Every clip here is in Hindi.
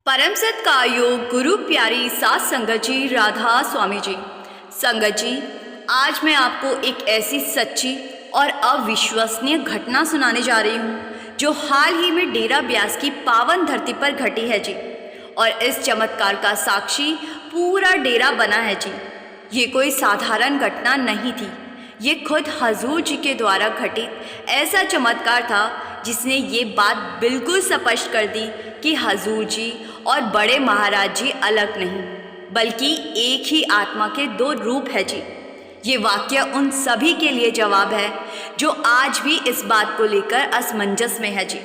परम सत्कार गुरु प्यारी सात संगत जी, राधा स्वामी जी। संगत जी, आज मैं आपको एक ऐसी सच्ची और अविश्वसनीय घटना सुनाने जा रही हूँ जो हाल ही में डेरा ब्यास की पावन धरती पर घटी है जी। और इस चमत्कार का साक्षी पूरा डेरा बना है जी। ये कोई साधारण घटना नहीं थी, ये खुद हजूर जी के द्वारा घटित ऐसा चमत्कार था जिसने ये बात बिल्कुल स्पष्ट कर दी कि हजूर जी और बड़े महाराज जी अलग नहीं बल्कि एक ही आत्मा के दो रूप है जी। ये वाक्य उन सभी के लिए जवाब है जो आज भी इस बात को लेकर असमंजस में है जी।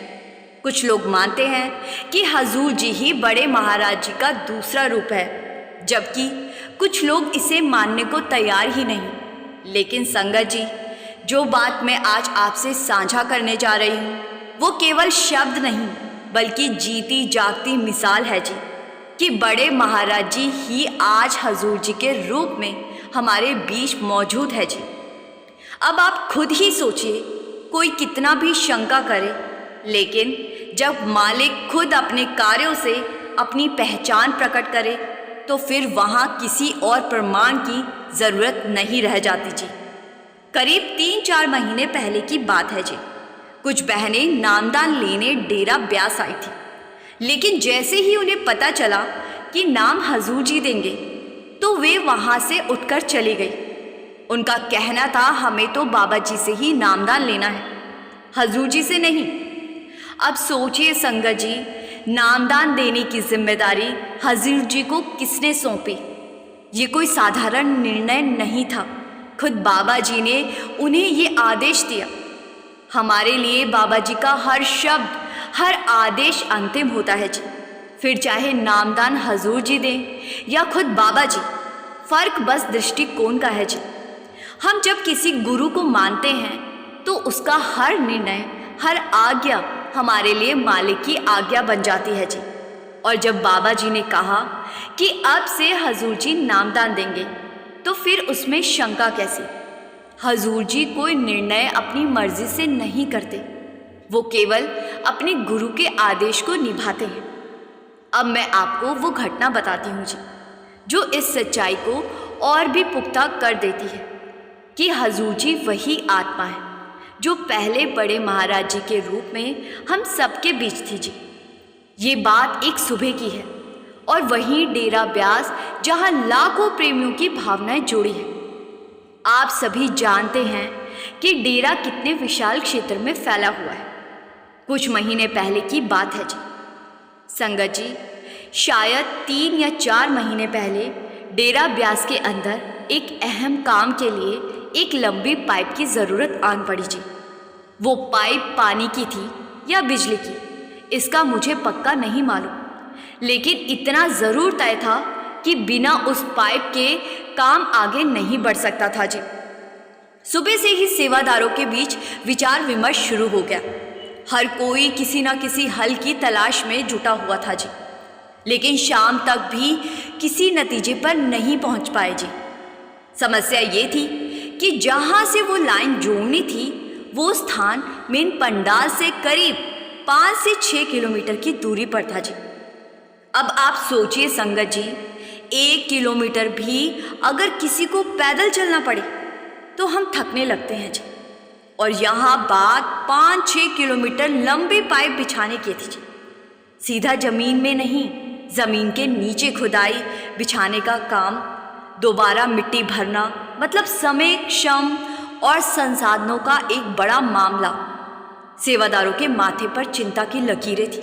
कुछ लोग मानते हैं कि हजूर जी ही बड़े महाराज जी का दूसरा रूप है, जबकि कुछ लोग इसे मानने को तैयार ही नहीं। लेकिन संगत जी, जो बात मैं आज आपसे साझा करने जा रही हूँ वो केवल शब्द नहीं बल्कि जीती जागती मिसाल है जी कि बड़े महाराज जी ही आज हजूर जी के रूप में हमारे बीच मौजूद है जी। अब आप खुद ही सोचिए, कोई कितना भी शंका करे, लेकिन जब मालिक खुद अपने कार्यों से अपनी पहचान प्रकट करे तो फिर वहाँ किसी और प्रमाण की ज़रूरत नहीं रह जाती जी। करीब 3-4 महीने पहले की बात है जी। कुछ बहनें नामदान लेने डेरा ब्यास आई थी, लेकिन जैसे ही उन्हें पता चला कि नाम हजूर जी देंगे तो वे वहाँ से उठकर चली गई। उनका कहना था, हमें तो बाबा जी से ही नामदान लेना है, हजूर जी से नहीं। अब सोचिए संगत जी, नामदान देने की जिम्मेदारी हजूर जी को किसने सौंपी? ये कोई साधारण निर्णय नहीं था, खुद बाबा जी ने उन्हें ये आदेश दिया। हमारे लिए बाबा जी का हर शब्द, हर आदेश अंतिम होता है जी। फिर चाहे नामदान हजूर जी दें या खुद बाबा जी, फर्क बस दृष्टिकोण का है जी। हम जब किसी गुरु को मानते हैं तो उसका हर निर्णय, हर आज्ञा हमारे लिए मालिक की आज्ञा बन जाती है जी। और जब बाबा जी ने कहा कि अब से हजूर जी नामदान देंगे तो फिर उसमें शंका कैसी? हजूर जी कोई निर्णय अपनी मर्जी से नहीं करते, वो केवल अपने गुरु के आदेश को निभाते हैं। अब मैं आपको वो घटना बताती हूँ जी, जो इस सच्चाई को और भी पुख्ता कर देती है कि हजूर जी वही आत्मा है जो पहले बड़े महाराज जी के रूप में हम सबके बीच थी जी। ये बात एक सुबह की है और वहीं डेरा ब्यास जहाँ लाखों प्रेमियों की भावनाएं जुड़ी हैं। आप सभी जानते हैं कि डेरा कितने विशाल क्षेत्र में फैला हुआ है। कुछ महीने पहले की बात है जी। संगत जी, शायद 3 या 4 महीने पहले डेरा ब्यास के अंदर एक अहम काम के लिए एक लंबी पाइप की ज़रूरत आन पड़ी जी। वो पाइप पानी की थी या बिजली की, इसका मुझे पक्का नहीं मालूम, लेकिन इतना ज़रूर तय था कि बिना उस पाइप के काम आगे नहीं बढ़ सकता था जी। सुबह से ही सेवादारों के बीच विचार विमर्श शुरू हो गया। हर कोई किसी न किसी हल की तलाश में जुटा हुआ था जी, लेकिन शाम तक भी किसी नतीजे पर नहीं पहुंच पाए जी। समस्या ये थी कि जहां से वो लाइन जोड़नी थी वो स्थान मेन पंडाल से करीब 5 से 6 किलोमीटर की दूरी पर था जी। अब आप सोचिए संगत जी, 1 किलोमीटर भी अगर किसी को पैदल चलना पड़े तो हम थकने लगते हैं जी। और यहाँ बात 5-6 किलोमीटर लंबी पाइप बिछाने की थी जी। सीधा जमीन में नहीं, जमीन के नीचे खुदाई बिछाने का काम, दोबारा मिट्टी भरना, मतलब समय, श्रम और संसाधनों का एक बड़ा मामला। सेवादारों के माथे पर चिंता की लकीरें थी।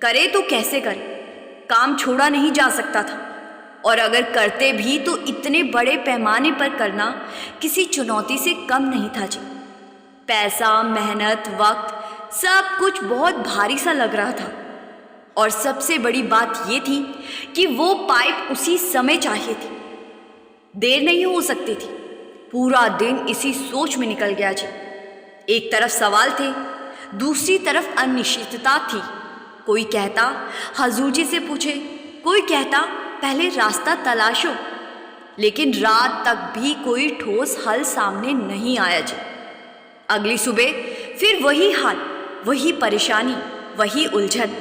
करे तो कैसे करे? काम छोड़ा नहीं जा सकता था, और अगर करते भी तो इतने बड़े पैमाने पर करना किसी चुनौती से कम नहीं था जी। पैसा, मेहनत, वक्त, सब कुछ बहुत भारी सा लग रहा था। और सबसे बड़ी बात ये थी कि वो पाइप उसी समय चाहिए थी, देर नहीं हो सकती थी। पूरा दिन इसी सोच में निकल गया जी। एक तरफ सवाल थे, दूसरी तरफ अनिश्चितता थी। कोई कहता हजूर जी से पूछे, कोई कहता पहले रास्ता तलाशो, लेकिन रात तक भी कोई ठोस हल सामने नहीं आया जी। अगली सुबह फिर वही हाल, वही परेशानी, वही उलझन।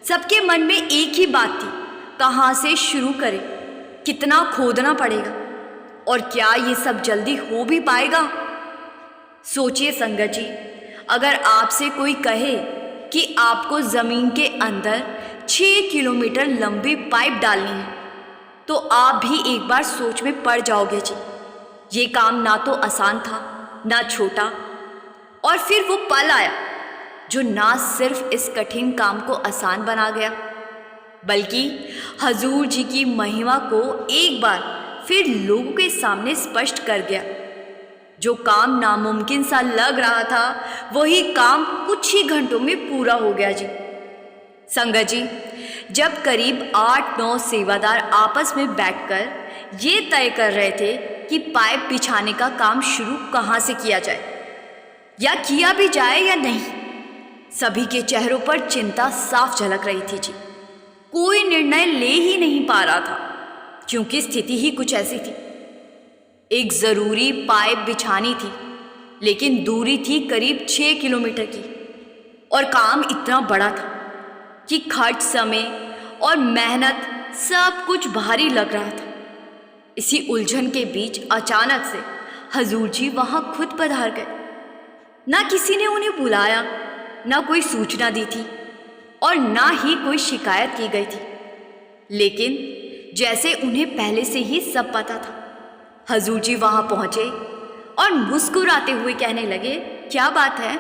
सबके मन में एक ही बात थी, कहाँ से शुरू करें, कितना खोदना पड़ेगा और क्या ये सब जल्दी हो भी पाएगा। सोचिए संगत जी, अगर आपसे कोई कहे कि आपको ज़मीन के अंदर 6 किलोमीटर लंबी पाइप डालनी है, तो आप भी एक बार सोच में पड़ जाओगे जी। ये काम ना तो आसान था, ना छोटा। और फिर वो पल आया जो ना सिर्फ इस कठिन काम को आसान बना गया, बल्कि हजूर जी की महिमा को एक बार फिर लोगों के सामने स्पष्ट कर गया। जो काम नामुमकिन सा लग रहा था, वही काम कुछ ही घंटों में पूरा हो गया जी। संगत जी, जब करीब 8-9 सेवादार आपस में बैठकर ये तय कर रहे थे कि पाइप बिछाने का काम शुरू कहाँ से किया जाए या किया भी जाए या नहीं, सभी के चेहरों पर चिंता साफ झलक रही थी जी। कोई निर्णय ले ही नहीं पा रहा था, क्योंकि स्थिति ही कुछ ऐसी थी। एक ज़रूरी पाइप बिछानी थी, लेकिन दूरी थी करीब 6 किलोमीटर की, और काम इतना बड़ा था कि खर्च, समय और मेहनत सब कुछ भारी लग रहा था। इसी उलझन के बीच अचानक से हजूर जी वहाँ खुद पधार गए। ना किसी ने उन्हें बुलाया, ना कोई सूचना दी थी और ना ही कोई शिकायत की गई थी, लेकिन जैसे उन्हें पहले से ही सब पता था। हजूर जी वहाँ पहुँचे और मुस्कुराते हुए कहने लगे, क्या बात है,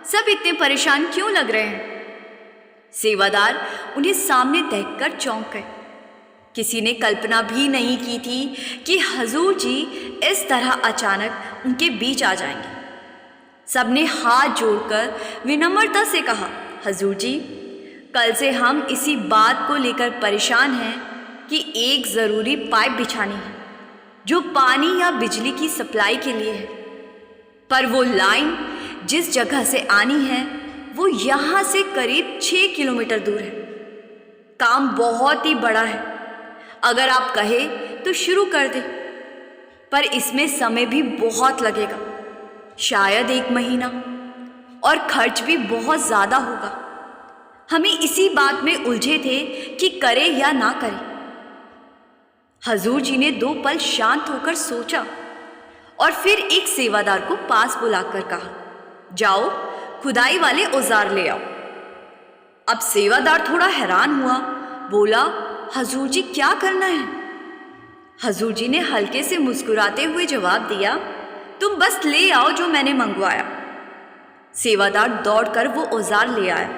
सब इतने परेशान क्यों लग रहे हैं। सेवादार उन्हें सामने देखकर चौंक गए। किसी ने कल्पना भी नहीं की थी कि हजूर जी इस तरह अचानक उनके बीच आ जाएंगे। सबने हाथ जोड़कर विनम्रता से कहा, हजूर जी, कल से हम इसी बात को लेकर परेशान हैं कि एक ज़रूरी पाइप बिछानी है जो पानी या बिजली की सप्लाई के लिए है, पर वो लाइन जिस जगह से आनी है वो यहाँ से करीब 6 किलोमीटर दूर है। काम बहुत ही बड़ा है, अगर आप कहें तो शुरू कर दें, पर इसमें समय भी बहुत लगेगा, शायद 1 महीना, और खर्च भी बहुत ज़्यादा होगा। हमें इसी बात में उलझे थे कि करें या ना करें। हजूर जी ने 2 पल शांत होकर सोचा और फिर एक सेवादार को पास बुलाकर कहा, जाओ खुदाई वाले औजार ले आओ। अब सेवादार थोड़ा हैरान हुआ, बोला, हजूर जी क्या करना है। हजूर जी ने हल्के से मुस्कुराते हुए जवाब दिया, तुम बस ले आओ जो मैंने मंगवाया। सेवादार दौड़कर वो औजार ले आया।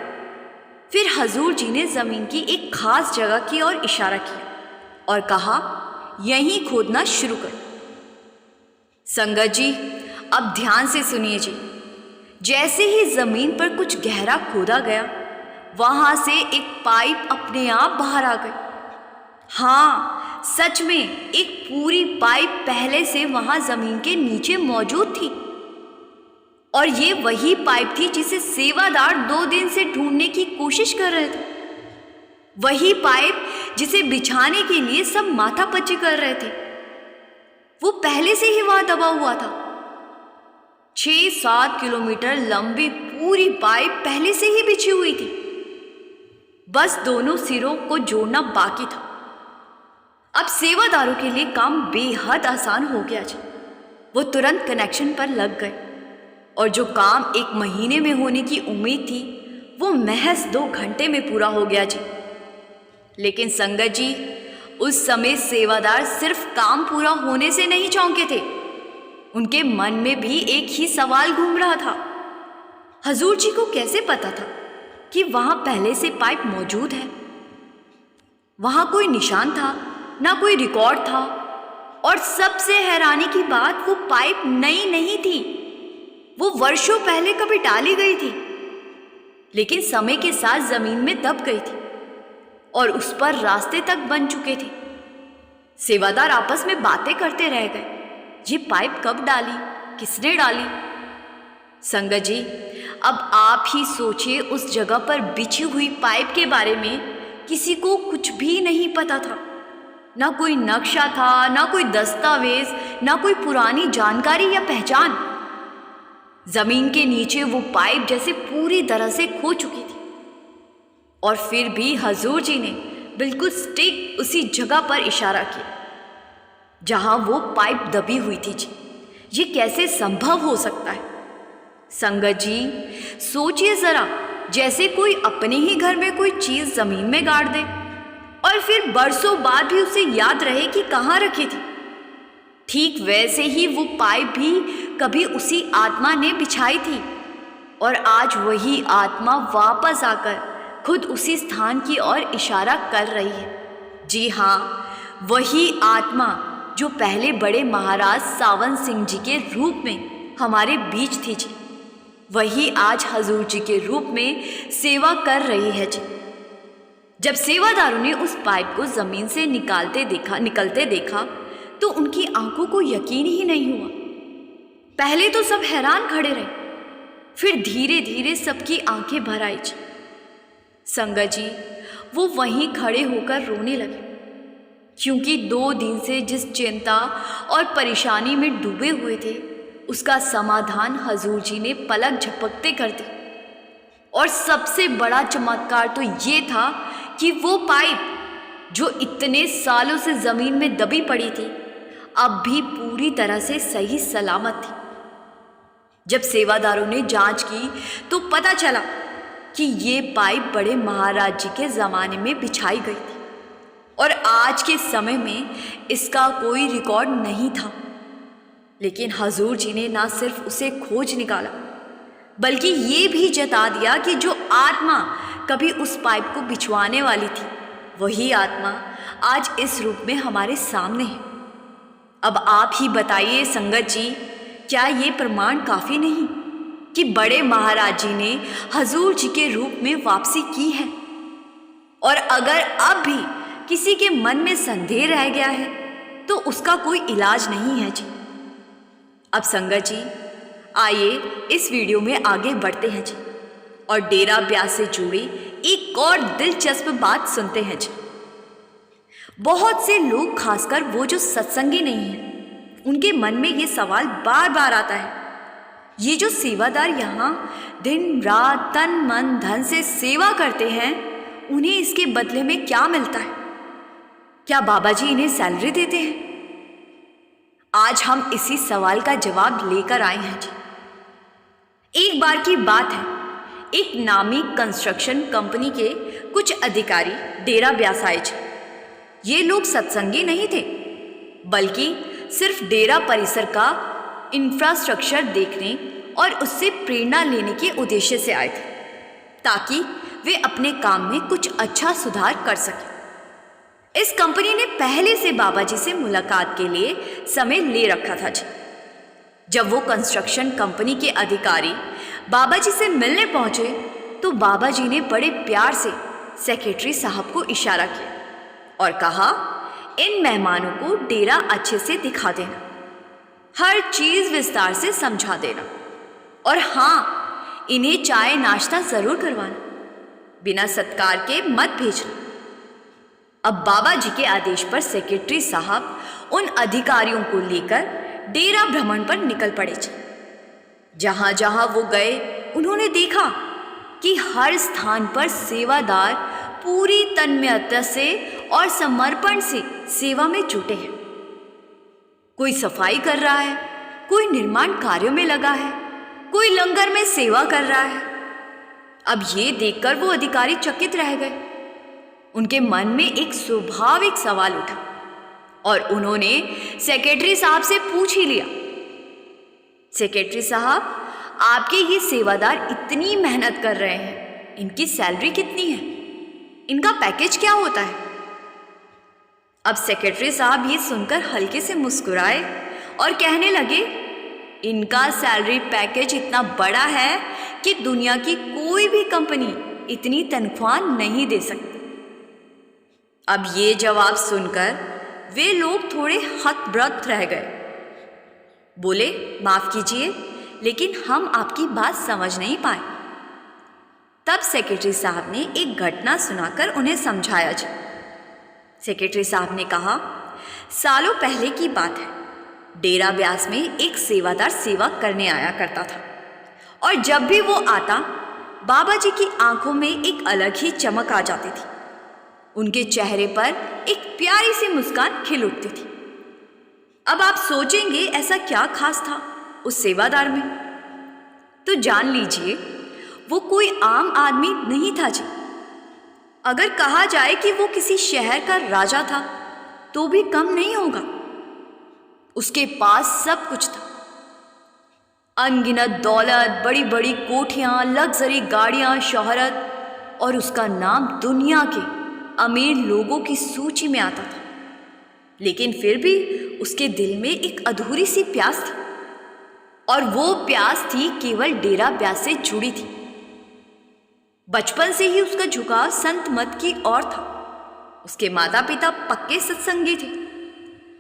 फिर हजूर जी ने जमीन की एक खास जगह की ओर इशारा किया और कहा, यहीं खोदना शुरू करो। संगत जी, अब ध्यान से सुनिए जी। जैसे ही जमीन पर कुछ गहरा खोदा गया, वहां से एक पाइप अपने आप बाहर आ गई। हाँ, सच में एक पूरी पाइप पहले से वहां जमीन के नीचे मौजूद थी, और ये वही पाइप थी जिसे सेवादार 2 दिन से ढूंढने की कोशिश कर रहे थे। वही पाइप जिसे बिछाने के लिए सब माथापच्ची कर रहे थे, वो पहले से ही वहां दबा हुआ था। 6-7 किलोमीटर लंबी पूरी पाइप पहले से ही बिछी हुई थी, बस दोनों सिरों को जोड़ना बाकी था। अब सेवादारों के लिए काम बेहद आसान हो गया जी। वो तुरंत कनेक्शन पर लग गए और जो काम 1 महीने में होने की उम्मीद थी, वो महज 2 घंटे में पूरा हो गया जी। लेकिन संगत जी, उस समय सेवादार सिर्फ काम पूरा होने से नहीं चौंके थे, उनके मन में भी एक ही सवाल घूम रहा था। हजूर जी को कैसे पता था कि वहां पहले से पाइप मौजूद है। वहां कोई निशान था, ना कोई रिकॉर्ड था, और सबसे हैरानी की बात, वो पाइप नई नहीं थी, वो वर्षों पहले कभी डाली गई थी, लेकिन समय के साथ जमीन में दब गई थी और उस पर रास्ते तक बन चुके थे। सेवादार आपस में बातें करते रह गए, ये पाइप कब डाली, किसने डाली। संगत जी, अब आप ही सोचिए, उस जगह पर बिछी हुई पाइप के बारे में किसी को कुछ भी नहीं पता था। ना कोई नक्शा था, ना कोई दस्तावेज, ना कोई पुरानी जानकारी या पहचान। जमीन के नीचे वो पाइप जैसे पूरी तरह से खो चुकी थी। और फिर भी हजूर जी ने बिल्कुल स्टिक उसी जगह पर इशारा किया जहां वो पाइप दबी हुई थी जी। ये कैसे संभव हो सकता है? संगत जी, सोचिए जरा, जैसे कोई अपने ही घर में कोई चीज जमीन में गाड़ दे और फिर बरसों बाद भी उसे याद रहे कि कहाँ रखी थी। ठीक वैसे ही वो पाइप भी कभी उसी आत्मा ने बिछाई थी और आज वही आत्मा वापस आकर खुद उसी स्थान की ओर इशारा कर रही है। जी हाँ, वही आत्मा जो पहले बड़े महाराज सावन सिंह जी के रूप में हमारे बीच थी जी, वही आज हजूर जी के रूप में सेवा कर रही है जी। जब सेवादारों ने उस पाइप को जमीन से निकलते देखा तो उनकी आंखों को यकीन ही नहीं हुआ। पहले तो सब हैरान खड़े रहे, फिर धीरे धीरे सबकी आंखें भर आई जी। संगत जी, वो वहीं खड़े होकर रोने लगे, क्योंकि 2 दिन से जिस चिंता और परेशानी में डूबे हुए थे उसका समाधान हजूर जी ने पलक झपकते कर दी। और सबसे बड़ा चमत्कार तो ये था कि वो पाइप जो इतने सालों से जमीन में दबी पड़ी थी अब भी पूरी तरह से सही सलामत थी। जब सेवादारों ने जांच की तो पता चला कि ये पाइप बड़े महाराज जी के ज़माने में बिछाई गई थी और आज के समय में इसका कोई रिकॉर्ड नहीं था। लेकिन हजूर जी ने ना सिर्फ उसे खोज निकाला बल्कि ये भी जता दिया कि जो आत्मा कभी उस पाइप को बिछवाने वाली थी वही आत्मा आज इस रूप में हमारे सामने है। अब आप ही बताइए संगत जी, क्या ये प्रमाण काफ़ी नहीं कि बड़े महाराज जी ने हजूर जी के रूप में वापसी की है? और अगर अब भी किसी के मन में संदेह रह गया है तो उसका कोई इलाज नहीं है जी। अब संगत जी, आइए इस वीडियो में आगे बढ़ते हैं जी और डेरा ब्यास से जुड़ी एक और दिलचस्प बात सुनते हैं जी। बहुत से लोग, खासकर वो जो सत्संगी नहीं हैं, उनके मन में ये सवाल बार बार आता है, ये जो सेवादार यहाँ दिन रात तन मन धन से सेवा करते हैं, उन्हें इसके बदले में क्या मिलता है? क्या बाबा जी इन्हें सैलरी देते हैं? आज हम इसी सवाल का जवाब लेकर आए हैं जी। एक बार की बात है, एक नामी कंस्ट्रक्शन कंपनी के कुछ अधिकारी डेरा ब्यास आए थे। ये लोग सत्संगी नहीं थे बल्कि सिर्फ डेरा परिसर का इंफ्रास्ट्रक्चर देखने और उससे प्रेरणा लेने के उद्देश्य से आए थे ताकि वे अपने काम में कुछ अच्छा सुधार कर सकें। इस कंपनी ने पहले से बाबा जी से मुलाकात के लिए समय ले रखा था जी। जब वो कंस्ट्रक्शन कंपनी के अधिकारी बाबा जी से मिलने पहुंचे तो बाबा जी ने बड़े प्यार से सेक्रेटरी साहब को इशारा किया और कहा, इन मेहमानों को डेरा अच्छे से दिखा देना, हर चीज़ विस्तार से समझा देना और हाँ, इन्हें चाय नाश्ता ज़रूर करवाना, बिना सत्कार के मत भेजना। अब बाबा जी के आदेश पर सेक्रेटरी साहब उन अधिकारियों को लेकर डेरा भ्रमण पर निकल पड़े थे। जहां जहां वो गए उन्होंने देखा कि हर स्थान पर सेवादार पूरी तन्मयता से और समर्पण से सेवा में जुटे हैं। कोई सफाई कर रहा है, कोई निर्माण कार्यों में लगा है, कोई लंगर में सेवा कर रहा है। अब ये देखकर वो अधिकारी चकित रह गए। उनके मन में एक स्वाभाविक सवाल उठा और उन्होंने सेक्रेटरी साहब से पूछ ही लिया, सेक्रेटरी साहब, आपके ये सेवादार इतनी मेहनत कर रहे हैं, इनकी सैलरी कितनी है? इनका पैकेज क्या होता है? अब सेक्रेटरी साहब ये सुनकर हल्के से मुस्कुराए और कहने लगे, इनका सैलरी पैकेज इतना बड़ा है कि दुनिया की कोई भी कंपनी इतनी तनख्वाह नहीं दे सकती। अब ये जवाब सुनकर वे लोग थोड़े हतप्रभ रह गए। बोले, माफ़ कीजिए, लेकिन हम आपकी बात समझ नहीं पाए। तब सेक्रेटरी साहब ने एक घटना सुनाकर उन्हें समझाया जी। सेक्रेटरी साहब ने कहा, सालों पहले की बात है, डेरा ब्यास में एक सेवादार सेवा करने आया करता था और जब भी वो आता बाबा जी की आंखों में एक अलग ही चमक आ जाती थी। उनके चेहरे पर एक प्यारी सी मुस्कान खिल उठती थी। अब आप सोचेंगे ऐसा क्या खास था उस सेवादार में? तो जान लीजिए वो कोई आम आदमी नहीं था जी। अगर कहा जाए कि वो किसी शहर का राजा था तो भी कम नहीं होगा। उसके पास सब कुछ था, अनगिनत दौलत, बड़ी बड़ी कोठियां, लग्जरी गाड़ियां, शोहरत, और उसका नाम दुनिया के अमीर लोगों की सूची में आता था। लेकिन फिर भी उसके दिल में एक अधूरी सी प्यास थी, और वो प्यास थी केवल डेरा ब्यास से जुड़ी थी। बचपन से ही उसका झुकाव संत मत की ओर था। उसके माता पिता पक्के सत्संगी थे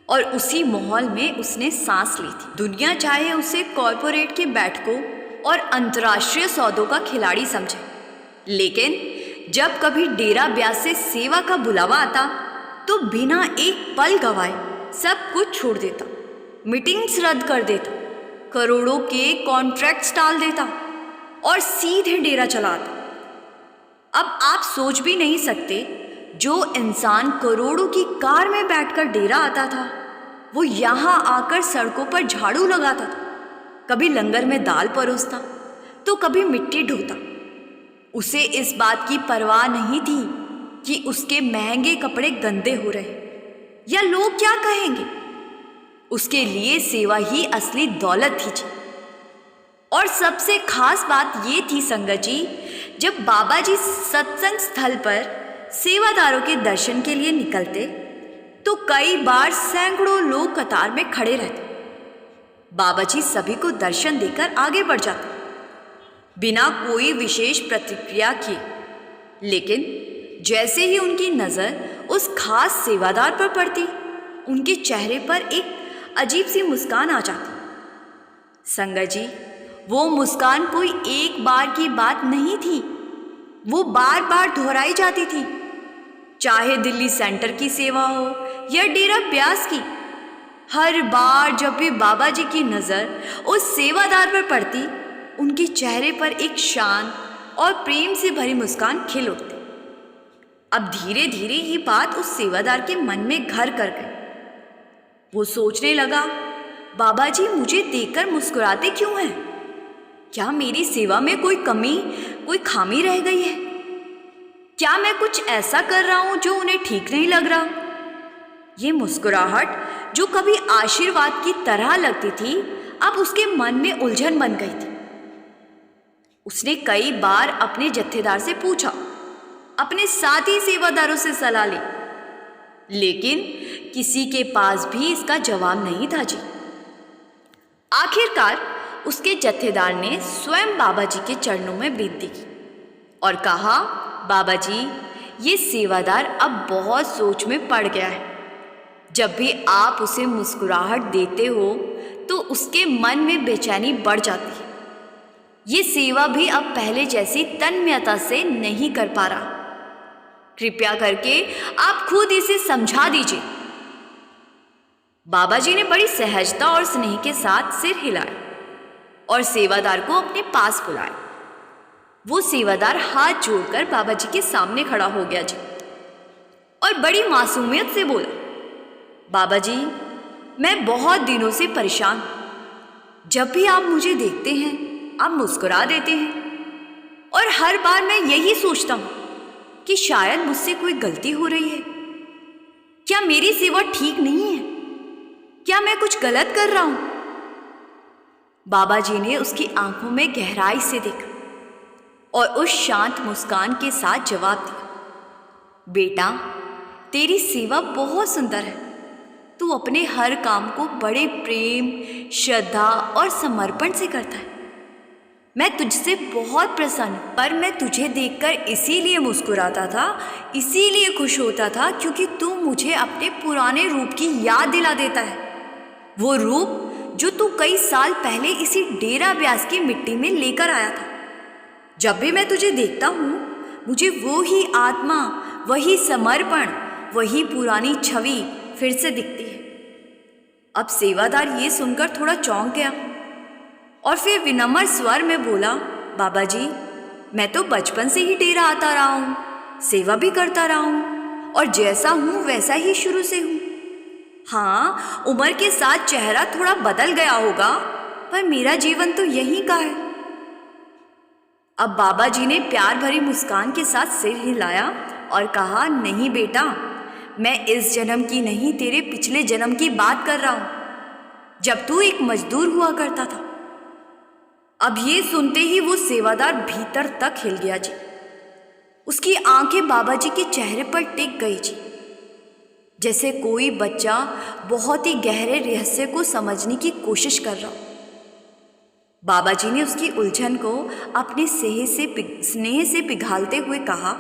और उसी माहौल में उसने सांस ली थी। दुनिया चाहे उसे कॉरपोरेट के बैठकों और अंतर्राष्ट्रीय सौदों का खिलाड़ी समझे, लेकिन जब कभी डेरा ब्यास से सेवा का बुलावा आता तो बिना एक पल गवाए सब कुछ छोड़ देता, मीटिंग्स रद्द कर देता, करोड़ों के कॉन्ट्रैक्ट्स टाल देता और सीधे डेरा चला आता। अब आप सोच भी नहीं सकते, जो इंसान करोड़ों की कार में बैठकर डेरा आता था वो यहाँ आकर सड़कों पर झाड़ू लगाता था, कभी लंगर में दाल परोसता तो कभी मिट्टी ढोता। उसे इस बात की परवाह नहीं थी कि उसके महंगे कपड़े गंदे हो रहे या लोग क्या कहेंगे। उसके लिए सेवा ही असली दौलत थी जी। और सबसे खास बात ये थी संगत जी, जब बाबा जी सत्संग स्थल पर सेवादारों के दर्शन के लिए निकलते तो कई बार सैकड़ों लोग कतार में खड़े रहते। बाबा जी सभी को दर्शन देकर आगे बढ़ जाते बिना कोई विशेष प्रतिक्रिया किए। लेकिन जैसे ही उनकी नज़र उस खास सेवादार पर पड़ती, उनके चेहरे पर एक अजीब सी मुस्कान आ जाती। संगत जी, वो मुस्कान कोई एक बार की बात नहीं थी, वो बार बार दोहराई जाती थी। चाहे दिल्ली सेंटर की सेवा हो या डेरा ब्यास की, हर बार जब भी बाबा जी की नज़र उस सेवादार पर पड़ती, उनके चेहरे पर एक शांत और प्रेम से भरी मुस्कान खिल उठती। अब धीरे धीरे ये बात उस सेवादार के मन में घर कर गई। वो सोचने लगा, बाबा जी मुझे देखकर मुस्कुराते क्यों हैं? क्या मेरी सेवा में कोई कमी, कोई खामी रह गई है? क्या मैं कुछ ऐसा कर रहा हूं जो उन्हें ठीक नहीं लग रहा? ये मुस्कुराहट जो कभी आशीर्वाद की तरह लगती थी, अब उसके मन में उलझन बन गई थी। उसने कई बार अपने जत्थेदार से पूछा, अपने साथी सेवादारों से सलाह ली, लेकिन किसी के पास भी इसका जवाब नहीं था जी। आखिरकार उसके जत्थेदार ने स्वयं बाबा जी के चरणों में विनती की और कहा, बाबा जी ये सेवादार अब बहुत सोच में पड़ गया है। जब भी आप उसे मुस्कुराहट देते हो तो उसके मन में बेचैनी बढ़ जाती है। ये सेवा भी अब पहले जैसी तन्मयता से नहीं कर पा रहा। कृपया करके आप खुद इसे समझा दीजिए। बाबा जी ने बड़ी सहजता और स्नेह के साथ सिर हिलाया और सेवादार को अपने पास बुलाया। वो सेवादार हाथ जोड़कर बाबा जी के सामने खड़ा हो गया जी और बड़ी मासूमियत से बोला, बाबा जी मैं बहुत दिनों से परेशान हूं। जब भी आप मुझे देखते हैं आप मुस्कुरा देते हैं और हर बार मैं यही सोचता हूं कि शायद मुझसे कोई गलती हो रही है। क्या मेरी सेवा ठीक नहीं है? क्या मैं कुछ गलत कर रहा हूं? बाबा जी ने उसकी आंखों में गहराई से देखा और उस शांत मुस्कान के साथ जवाब दिया, बेटा तेरी सेवा बहुत सुंदर है। तू अपने हर काम को बड़े प्रेम, श्रद्धा और समर्पण से करता है। मैं तुझसे बहुत प्रसन्न हूं, पर मैं तुझे देखकर इसीलिए मुस्कुराता था, इसीलिए खुश होता था क्योंकि तू मुझे अपने पुराने रूप की याद दिला देता है। वो रूप जो तू कई साल पहले इसी डेरा ब्यास की मिट्टी में लेकर आया था। जब भी मैं तुझे देखता हूँ मुझे वो ही आत्मा, वही समर्पण, वही पुरानी छवि फिर से दिखती है। अब सेवादार ये सुनकर थोड़ा चौंक गया और फिर विनम्र स्वर में बोला, बाबा जी मैं तो बचपन से ही डेरा आता रहा हूँ, सेवा भी करता रहा हूँ और जैसा हूँ वैसा ही शुरू से हूँ। हाँ, उम्र के साथ चेहरा थोड़ा बदल गया होगा, पर मेरा जीवन तो यहीं का है। अब बाबा जी ने प्यार भरी मुस्कान के साथ सिर हिलाया और कहा, नहीं बेटा, मैं इस जन्म की नहीं, तेरे पिछले जन्म की बात कर रहा हूं, जब तू एक मजदूर हुआ करता था। अब ये सुनते ही वो सेवादार भीतर तक हिल गया जी। उसकी आंखें बाबा जी के चेहरे पर टिक गई जी, जैसे कोई बच्चा बहुत ही गहरे रहस्य को समझने की कोशिश कर रहा हो। बाबा जी ने उसकी उलझन को अपने स्नेह से पिघालते हुए कहा,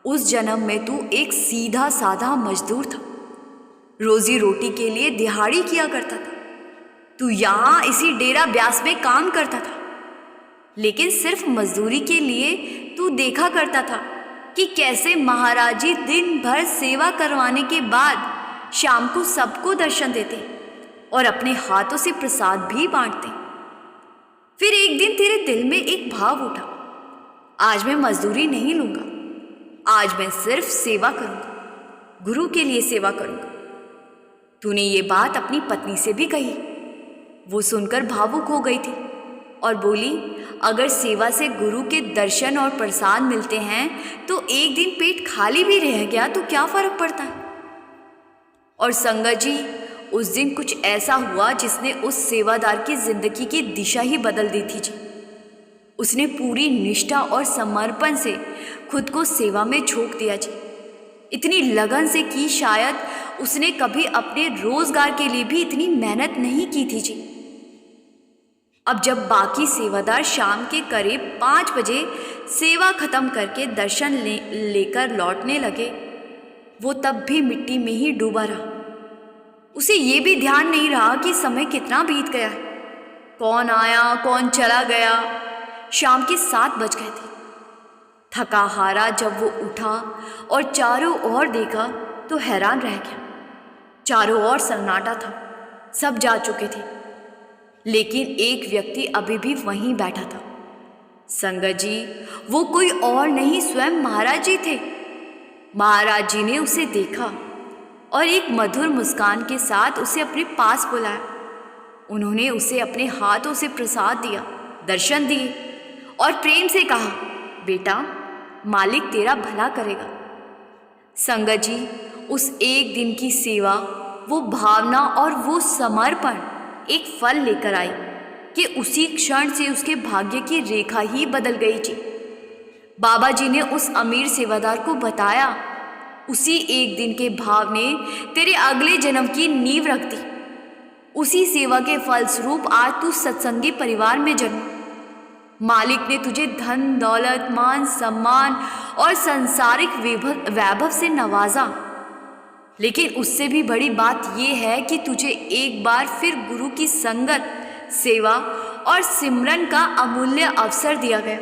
उस जन्म में तू एक सीधा साधा मजदूर था, रोजी रोटी के लिए दिहाड़ी किया करता था। तू यहाँ इसी डेरा ब्यास में काम करता था, लेकिन सिर्फ मजदूरी के लिए तू देखा करता था कि कैसे महाराज जी दिन भर सेवा करवाने के बाद शाम को सबको दर्शन देते और अपने हाथों से प्रसाद भी बांटते। फिर एक दिन तेरे दिल में एक भाव उठा, आज मैं मजदूरी नहीं लूंगा, आज मैं सिर्फ सेवा करूंगा, गुरु के लिए सेवा करूंगा। तूने ये बात अपनी पत्नी से भी कही। वो सुनकर भावुक हो गई थी और बोली, अगर सेवा से गुरु के दर्शन और प्रसाद मिलते हैं तो एक दिन पेट खाली भी रह गया तो क्या फर्क पड़ता है। और संगत जी, उस दिन कुछ ऐसा हुआ जिसने उस सेवादार की जिंदगी की दिशा ही बदल दी थी जी। उसने पूरी निष्ठा और समर्पण से खुद को सेवा में झोंक दिया जी। इतनी लगन से कि शायद उसने कभी अपने रोजगार के लिए भी इतनी मेहनत नहीं की थी जी। अब जब बाकी सेवादार शाम के करीब 5 बजे सेवा खत्म करके दर्शन लेकर लौटने लगे, वो तब भी मिट्टी में ही डूबा रहा। उसे ये भी ध्यान नहीं रहा कि समय कितना बीत गया है, कौन आया कौन चला गया। शाम के 7 बज गए थे। थका हारा जब वो उठा और चारों ओर देखा तो हैरान रह गया। चारों ओर सन्नाटा था, सब जा चुके थे, लेकिन एक व्यक्ति अभी भी वहीं बैठा था। संगत जी, वो कोई और नहीं, स्वयं महाराज जी थे। महाराज जी ने उसे देखा और एक मधुर मुस्कान के साथ उसे अपने पास बुलाया। उन्होंने उसे अपने हाथों से प्रसाद दिया, दर्शन दिए और प्रेम से कहा, बेटा, मालिक तेरा भला करेगा। संगत जी, उस एक दिन की सेवा, वो भावना और वो समर्पण एक फल लेकर आई कि उसी क्षण से उसके भाग्य की रेखा ही बदल गई जी। बाबा जी ने उस अमीर सेवादार को बताया, उसी एक दिन के भाव ने तेरे अगले जन्म की नींव रख दी। उसी सेवा के फलस्वरूप आज तू सत्संगी परिवार में जन्मा। मालिक ने तुझे धन दौलत, मान सम्मान और सांसारिक वैभव से नवाजा, लेकिन उससे भी बड़ी बात यह है कि तुझे एक बार फिर गुरु की संगत, सेवा और सिमरन का अमूल्य अवसर दिया गया।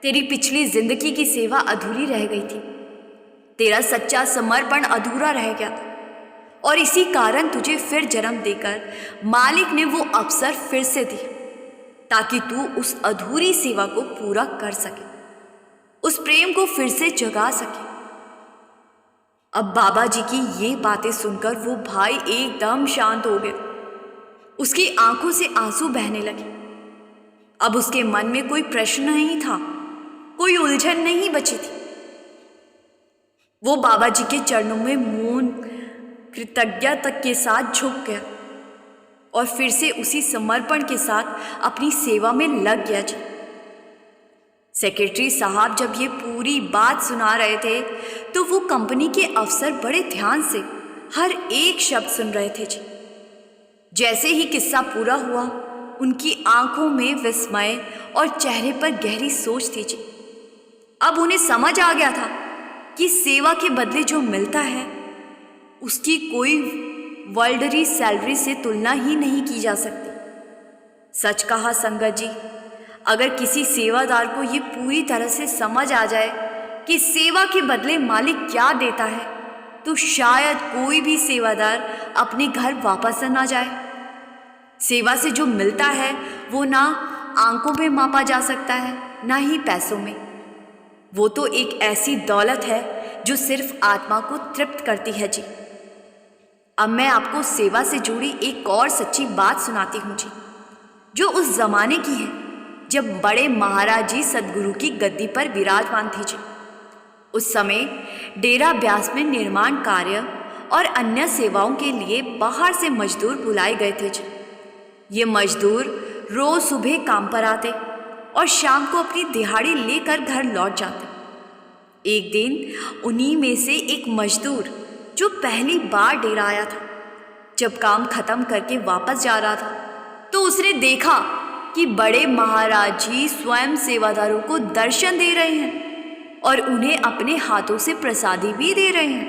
तेरी पिछली जिंदगी की सेवा अधूरी रह गई थी, तेरा सच्चा समर्पण अधूरा रह गया था और इसी कारण तुझे फिर जन्म देकर मालिक ने वो अवसर फिर से दिया ताकि तू उस अधूरी सेवा को पूरा कर सके, उस प्रेम को फिर से जगा सके। अब बाबा जी की ये बातें सुनकर वो भाई एकदम शांत हो गया। उसकी आंखों से आंसू बहने लगे। अब उसके मन में कोई प्रश्न नहीं था, कोई उलझन नहीं बची थी। वो बाबा जी के चरणों में मौन कृतज्ञता के साथ झुक गया और फिर से उसी समर्पण के साथ अपनी सेवा में लग गया जी। सेक्रेटरी साहब जब ये पूरी बात सुना रहे थे तो वो कंपनी के अफसर बड़े ध्यान से हर एक शब्द सुन रहे थे जी। जैसे ही किस्सा पूरा हुआ, उनकी आंखों में विस्मय और चेहरे पर गहरी सोच थी जी। अब उन्हें समझ आ गया था कि सेवा के बदले जो मिलता है उसकी कोई वर्ल्डरी सैलरी से तुलना ही नहीं की जा सकती। सच कहा संगत जी, अगर किसी सेवादार को ये पूरी तरह से समझ आ जाए कि सेवा के बदले मालिक क्या देता है, तो शायद कोई भी सेवादार अपने घर वापस ना जाए। सेवा से जो मिलता है वो ना आंखों में मापा जा सकता है, ना ही पैसों में। वो तो एक ऐसी दौलत है जो सिर्फ आत्मा को तृप्त करती है जी। अब मैं आपको सेवा से जुड़ी एक और सच्ची बात सुनाती हूँ जी, जो उस जमाने की है जब बड़े महाराज जी सदगुरु की गद्दी पर विराजमान थे जी। उस समय डेरा ब्यास में निर्माण कार्य और अन्य सेवाओं के लिए बाहर से मजदूर बुलाए गए थे जी। ये मजदूर रोज सुबह काम पर आते और शाम को अपनी दिहाड़ी लेकर घर लौट जाते। एक दिन उन्हीं में से एक मजदूर जो पहली बार डेरा आया था, जब काम खत्म करके वापस जा रहा था तो उसने देखा कि बड़े महाराज जी स्वयं सेवादारों को दर्शन दे रहे हैं और उन्हें अपने हाथों से प्रसादी भी दे रहे हैं।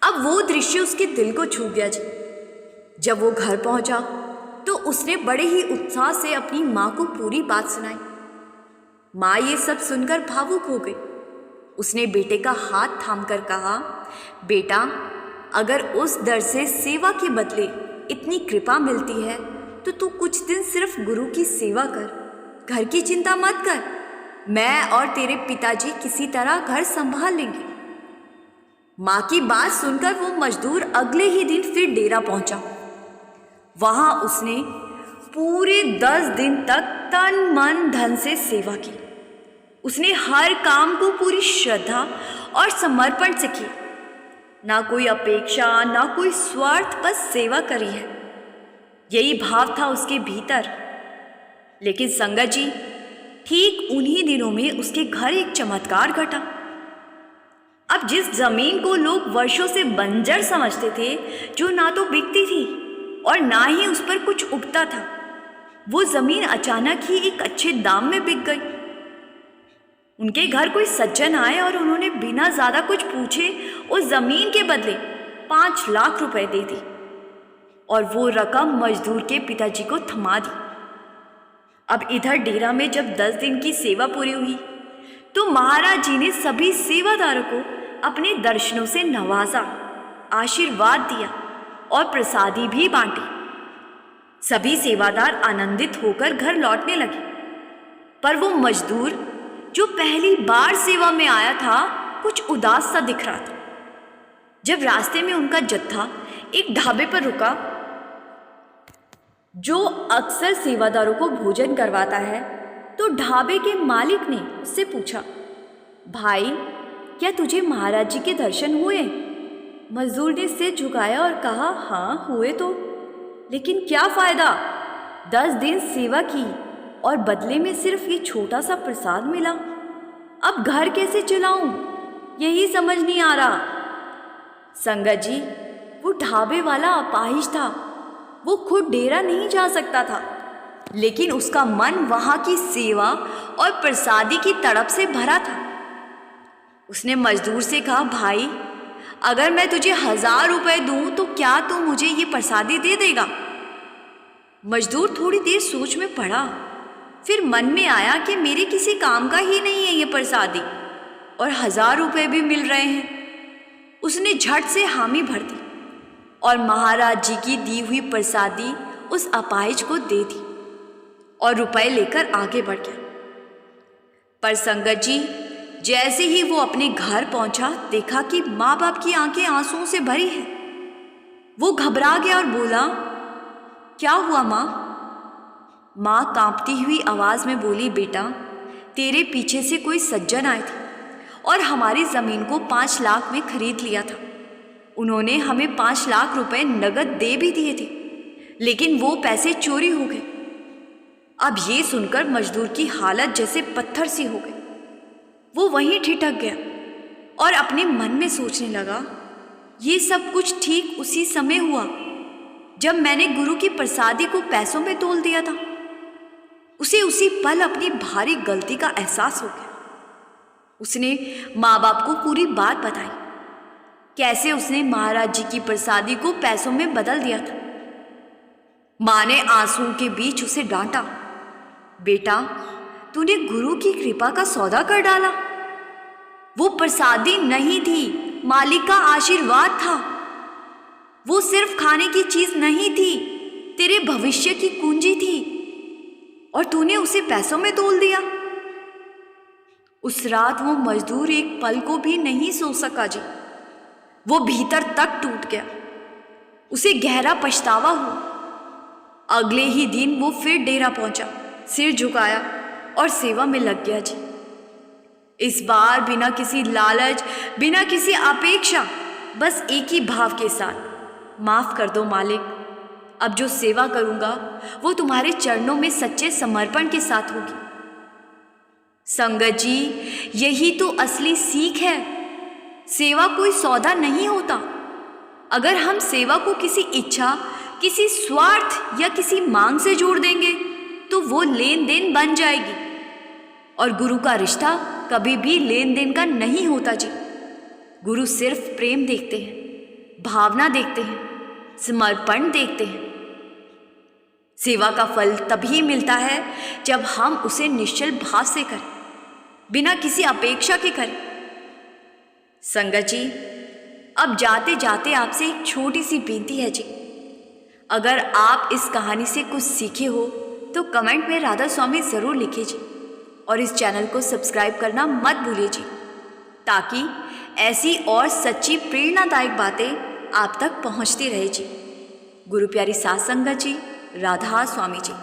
अब वो दृश्य उसके दिल को छू गया जी। जब वो घर पहुंचा तो उसने बड़े ही उत्साह से अपनी माँ को पूरी बात सुनाई। माँ ये सब सुनकर भावुक हो गई। उसने बेटे का हाथ थामकर कहा, बेटा, अगर उस दर से सेवा के बदले इतनी कृपा मिलती है तो तू कुछ दिन सिर्फ गुरु की सेवा कर, घर की चिंता मत कर। मैं और तेरे पिताजी किसी तरह घर संभाल लेंगे। माँ की बात सुनकर वो मजदूर अगले ही दिन फिर डेरा पहुंचा। वहां उसने पूरे 10 दिन तक तन मन धन से सेवा की। उसने हर काम को पूरी श्रद्धा और समर्पण से किया। ना कोई अपेक्षा, ना कोई स्वार्थ, बस सेवा करी है, यही भाव था उसके भीतर। लेकिन संगत जी, ठीक उन्हीं दिनों में उसके घर एक चमत्कार घटा। अब जिस जमीन को लोग वर्षों से बंजर समझते थे, जो ना तो बिकती थी और ना ही उस पर कुछ उगता था, वो जमीन अचानक ही एक अच्छे दाम में बिक गई। उनके घर कोई सज्जन आए और उन्होंने बिना ज्यादा कुछ पूछे उस जमीन के बदले 5 लाख रुपए दे दी और वो रकम मजदूर के पिताजी को थमा दी। अब इधर डेरा में जब 10 दिन की सेवा पूरी हुई तो महाराज जी ने सभी सेवादारों को अपने दर्शनों से नवाजा, आशीर्वाद दिया और प्रसादी भी बांटी। सभी सेवादार आनंदित होकर घर लौटने लगे, पर वो मजदूर जो पहली बार सेवा में आया था कुछ उदास सा दिख रहा था। जब रास्ते में उनका जत्था एक ढाबे पर रुका जो अक्सर सेवादारों को भोजन करवाता है, तो ढाबे के मालिक ने उससे पूछा, भाई, क्या तुझे महाराज जी के दर्शन हुए? मजदूर ने सिर झुकाया और कहा, हाँ हुए तो, लेकिन क्या फ़ायदा? 10 दिन सेवा की और बदले में सिर्फ ये छोटा सा प्रसाद मिला। अब घर कैसे चलाऊं, यही समझ नहीं आ रहा। संगत जी, वो ढाबे वाला अपाहिज था। वो खुद डेरा नहीं जा सकता था, लेकिन उसका मन वहाँ की सेवा और प्रसादी की तड़प से भरा था। उसने मजदूर से कहा, भाई, अगर मैं तुझे 1000 रुपए दूं तो क्या तू मुझे ये प्रसादी दे देगा? मजदूर थोड़ी देर सोच में पड़ा, फिर मन में आया कि मेरे किसी काम का ही नहीं है ये प्रसादी और 1000 रुपए भी मिल रहे हैं। उसने झट से हामी भर दी और महाराज जी की दी हुई प्रसादी उस अपाहिज को दे दी और रुपए लेकर आगे बढ़ गया। पर संगत जी, जैसे ही वो अपने घर पहुंचा, देखा कि माँ बाप की आंखें आंसुओं से भरी है। वो घबरा गया और बोला, क्या हुआ माँ? माँ कांपती हुई आवाज में बोली, बेटा, तेरे पीछे से कोई सज्जन आए थे और हमारी जमीन को 5 लाख में खरीद लिया था। उन्होंने हमें 5 लाख रुपए नगद दे भी दिए थे, लेकिन वो पैसे चोरी हो गए। अब ये सुनकर मजदूर की हालत जैसे पत्थर सी हो गई। वो वहीं ठिठक गया और अपने मन में सोचने लगा, ये सब कुछ ठीक उसी समय हुआ जब मैंने गुरु की प्रसादी को पैसों में तोल दिया था। उसे उसी पल अपनी भारी गलती का एहसास हो गया। उसने माँ बाप को पूरी बात बताई, कैसे उसने महाराज जी की प्रसादी को पैसों में बदल दिया था। माँ ने आंसुओं के बीच उसे डांटा, बेटा, तूने गुरु की कृपा का सौदा कर डाला। वो प्रसादी नहीं थी, मालिक का आशीर्वाद था। वो सिर्फ खाने की चीज नहीं थी, तेरे भविष्य की कुंजी थी और तूने उसे पैसों में तोल दिया। उस रात वो मजदूर एक पल को भी नहीं सो सका जी। वो भीतर तक टूट गया। उसे गहरा पछतावा हुआ। अगले ही दिन वो फिर डेरा पहुंचा, सिर झुकाया और सेवा में लग गया जी। इस बार बिना किसी लालच, बिना किसी अपेक्षा, बस एक ही भाव के साथ, माफ कर दो मालिक, अब जो सेवा करूंगा वो तुम्हारे चरणों में सच्चे समर्पण के साथ होगी। संगत जी, यही तो असली सीख है। सेवा कोई सौदा नहीं होता। अगर हम सेवा को किसी इच्छा, किसी स्वार्थ या किसी मांग से जोड़ देंगे तो वो लेन देन बन जाएगी। और गुरु का रिश्ता कभी भी लेन देन का नहीं होता जी। गुरु सिर्फ प्रेम देखते हैं, भावना देखते हैं, समर्पण देखते हैं। सेवा का फल तभी मिलता है जब हम उसे निश्चल भाव से करें, बिना किसी अपेक्षा के करें। संगत जी, अब जाते जाते आपसे एक छोटी सी बेनती है जी। अगर आप इस कहानी से कुछ सीखे हो तो कमेंट में राधा स्वामी ज़रूर लिखिए जी। और इस चैनल को सब्सक्राइब करना मत भूलिए जी, ताकि ऐसी और सच्ची प्रेरणादायक बातें आप तक पहुंचती रहे जी। गुरु प्यारी सात संगत जी, राधा स्वामी जी।